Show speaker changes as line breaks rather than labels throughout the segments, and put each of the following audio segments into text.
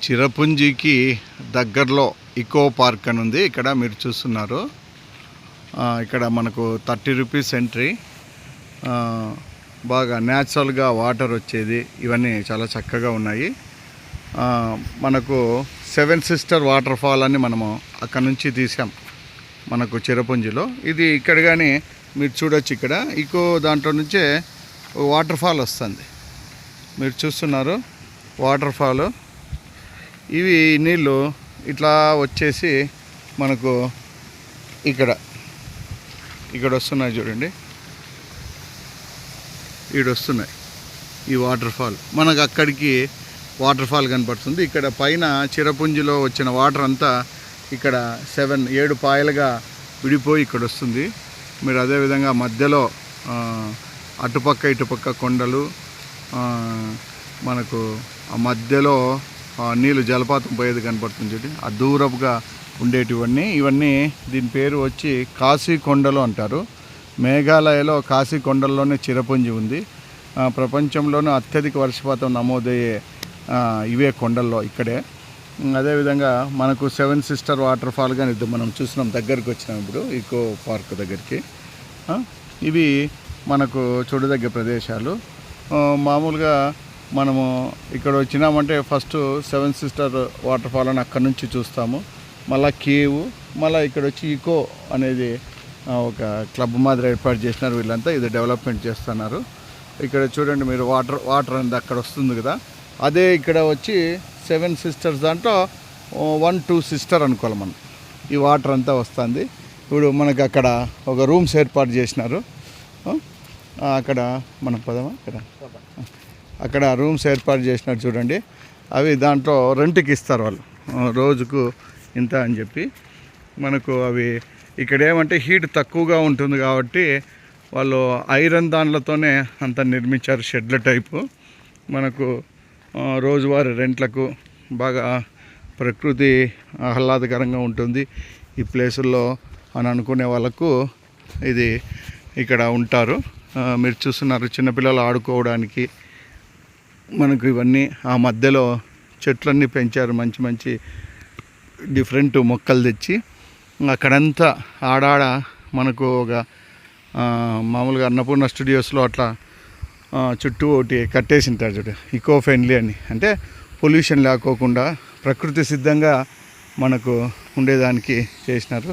చిరపుంజికి దగ్గరలో ఇకో పార్క్ అని ఉంది. ఇక్కడ మీరు చూస్తున్నారు. ఇక్కడ మనకు 30 రూపీస్ ఎంట్రీ. బాగా న్యాచురల్గా వాటర్ వచ్చేది, ఇవన్నీ చాలా చక్కగా ఉన్నాయి. మనకు 7 సిస్టర్ వాటర్ ఫాల్ అని మనము అక్కడ నుంచి తీసాం మనకు చిరపుంజిలో. ఇది ఇక్కడ కానీ మీరు చూడొచ్చు, ఇక్కడ ఇకో దాంట్లో నుంచే వాటర్ ఫాల్ వస్తుంది. మీరు చూస్తున్నారు వాటర్ ఫాల్. ఇవి నీళ్ళు ఇట్లా వచ్చేసి మనకు ఇక్కడ వస్తున్నాయి చూడండి, వస్తున్నాయి ఈ వాటర్ ఫాల్. మనకు అక్కడికి వాటర్ ఫాల్ కనపడుతుంది. ఇక్కడ పైన చిరపుంజిలో వచ్చిన వాటర్ అంతా ఇక్కడ 7 పాయలుగా విడిపోయి ఇక్కడ వస్తుంది. మీరు అదేవిధంగా మధ్యలో అటుపక్క ఇటుపక్క కొండలు, మనకు ఆ మధ్యలో నీళ్ళు జలపాతం పోయేది కనపడుతుంది చూడండి, ఆ దూరపుగా ఇవన్నీ దీని పేరు వచ్చి కాశీ కొండలు అంటారు. మేఘాలయలో కాశీ కొండల్లోనే చిరపుంజి ఉంది. ప్రపంచంలోనే అత్యధిక వర్షపాతం నమోదయ్యే ఇవే కొండల్లో ఇక్కడే. అదేవిధంగా మనకు 7 సిస్టర్ వాటర్ ఫాల్ కానీ మనం చూసినాం, దగ్గరికి వచ్చినాం ఇప్పుడు ఇకో పార్క్ దగ్గరికి. ఇవి మనకు చూడదగ్గ ప్రదేశాలు. మామూలుగా మనము ఇక్కడ వచ్చినామంటే ఫస్ట్ 7 సిస్టర్ వాటర్ ఫాల్ అని అక్కడి నుంచి చూస్తాము. మళ్ళీ కేవ్, మళ్ళీ ఇక్కడ వచ్చి ఇకో అనేది ఒక క్లబ్ మాదిరి ఏర్పాటు చేసినారు వీళ్ళంతా. ఇది డెవలప్మెంట్ చేస్తున్నారు. ఇక్కడ చూడండి మీరు వాటర్ అనేది అక్కడ వస్తుంది కదా, అదే ఇక్కడ వచ్చి 7 సిస్టర్స్ దాంట్లో 1-2 సిస్టర్ అనుకోవాలి మనం. ఈ వాటర్ అంతా వస్తుంది. ఇప్పుడు మనకు అక్కడ ఒక రూమ్స్ ఏర్పాటు చేసినారు. అక్కడ మనం పదమా అక్కడ రూమ్స్ ఏర్పాటు చేసినారు చూడండి. అవి దాంట్లో రెంట్కి ఇస్తారు వాళ్ళు, రోజుకు ఇంత అని చెప్పి. మనకు అవి ఇక్కడ ఏమంటే హీట్ తక్కువగా ఉంటుంది కాబట్టి వాళ్ళు ఐరన్ దానిలతోనే అంత నిర్మించారు, షెడ్ల టైపు. మనకు రోజువారీ రెంట్లకు బాగా ప్రకృతి ఆహ్లాదకరంగా ఉంటుంది ఈ ప్లేసుల్లో అని అనుకునే వాళ్ళకు ఇది ఇక్కడ ఉంటారు. మీరు చూస్తున్నారు చిన్నపిల్లలు ఆడుకోవడానికి మనకు ఇవన్నీ. ఆ మధ్యలో చెట్లన్నీ పెంచారు, మంచి మంచి డిఫరెంట్ మొక్కలు తెచ్చి. అక్కడంతా ఆడాడ మనకు ఒక మామూలుగా అన్నపూర్ణ స్టూడియోస్లో అట్లా చుట్టూ ఒకటి కట్టేసి ఉంటారు చూడు, ఇకో ఫ్రెండ్లీ అని. అంటే పొల్యూషన్ లేకోకుండా ప్రకృతి సిద్ధంగా మనకు ఉండేదానికి చేసినారు.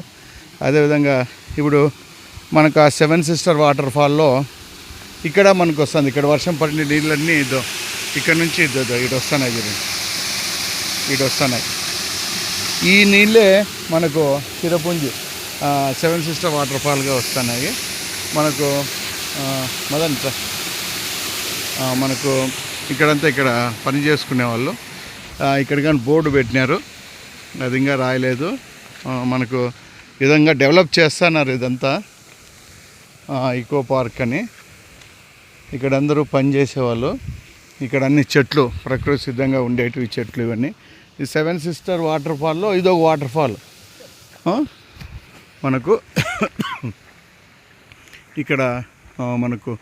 అదేవిధంగా ఇప్పుడు మనకు ఆ 7 సిస్టర్ వాటర్ ఫాల్లో ఇక్కడ మనకు వస్తుంది. ఇక్కడ వర్షం పడిన నీళ్ళన్నీ ఇక్కడ నుంచి ఇటు వస్తున్నాయి చూడండి, ఇటు వస్తున్నాయి. ఈ నీళ్ళే మనకు చిరపుంజి 7 సిస్టర్ వాటర్ ఫాల్గా వస్తున్నాయి. మనకు మనకు ఇక్కడంతా ఇక్కడ పని చేసుకునే వాళ్ళు ఇక్కడ కానీ బోర్డు పెట్టినారు, అది ఇంకా రాయలేదు. మనకు విధంగా డెవలప్ చేస్తున్నారు ఇదంతా ఇకో పార్క్ అని. ఇక్కడ అందరూ పని చేసేవాళ్ళు. ఇక్కడ అన్ని చెట్లు ప్రకృతి సిద్ధంగా ఉండేటివి చెట్లు ఇవన్నీ. ఈ 7 సిస్టర్ వాటర్ ఫాల్లో ఇదొక వాటర్ ఫాల్. మనకు ఇక్కడ మనకు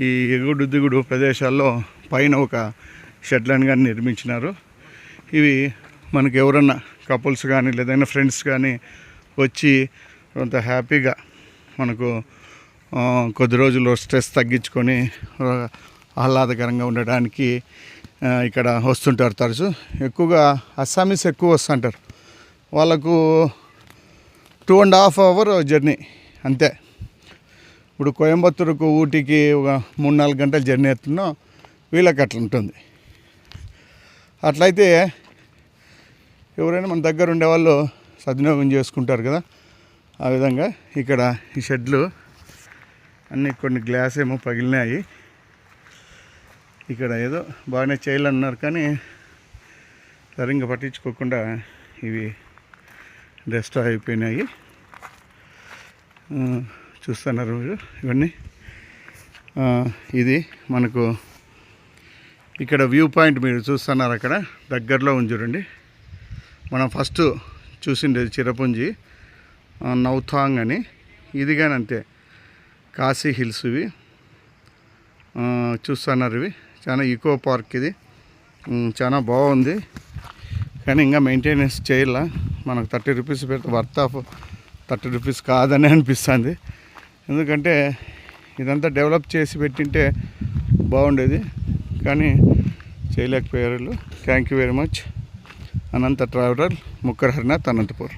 ఈ ఎగుడు దిగుడు ప్రదేశాల్లో పైన ఒక షెడ్లను కానీ నిర్మించినారు. ఇవి మనకు ఎవరన్నా కపుల్స్ కానీ లేదైనా ఫ్రెండ్స్ కానీ వచ్చి కొంత హ్యాపీగా మనకు కొద్ది రోజులు స్ట్రెస్ తగ్గించుకొని ఆహ్లాదకరంగా ఉండడానికి ఇక్కడ వస్తుంటారు తరచు. ఎక్కువగా అస్సామీస్ ఎక్కువ వస్తుంటారు. వాళ్ళకు 2.5 hour జర్నీ అంతే. ఇప్పుడు కోయంబత్తూరుకు ఊటీకి ఒక 3-4 గంటల జర్నీ ఎత్తున్నా వీళ్ళకి అట్లా ఉంటుంది. అట్లయితే ఎవరైనా మన దగ్గర ఉండేవాళ్ళు సద్వినియోగం చేసుకుంటారు కదా. ఆ విధంగా ఇక్కడ ఈ షెడ్లు అన్నీ కొన్ని గ్లాస్ ఏమో పగిలినాయి. ఇక్కడ ఏదో బాగానే చేయాలన్నారు కానీ సరిగ్గా పట్టించుకోకుండా ఇవి డెస్ట్రాయ్ అయిపోయినాయి. చూస్తున్నారు మీరు ఇవన్నీ. ఇది మనకు ఇక్కడ వ్యూ పాయింట్ మీరు చూస్తున్నారు, అక్కడ దగ్గరలో ఉంది చూడండి. మనం ఫస్ట్ చూసిండేది చిరపుంజి నౌథాంగ్ అని. ఇది కానీ అంతే, కాశీ హిల్స్ ఇవి చూస్తున్నారు. ఇవి చాలా ఈకో పార్క్, ఇది చాలా బాగుంది. కానీ ఇంకా మెయింటెనెన్స్ చేయాల. మనకు 30 రూపీస్ పెడితే వర్త్ ఆఫ్ 30 రూపీస్ కాదని అనిపిస్తుంది. ఎందుకంటే ఇదంతా డెవలప్ చేసి పెట్టింటే బాగుండేది, కానీ చేయలేకపోయారు. Thank you very much. Ananta traveller, Mukkar Harinath, Anantapur.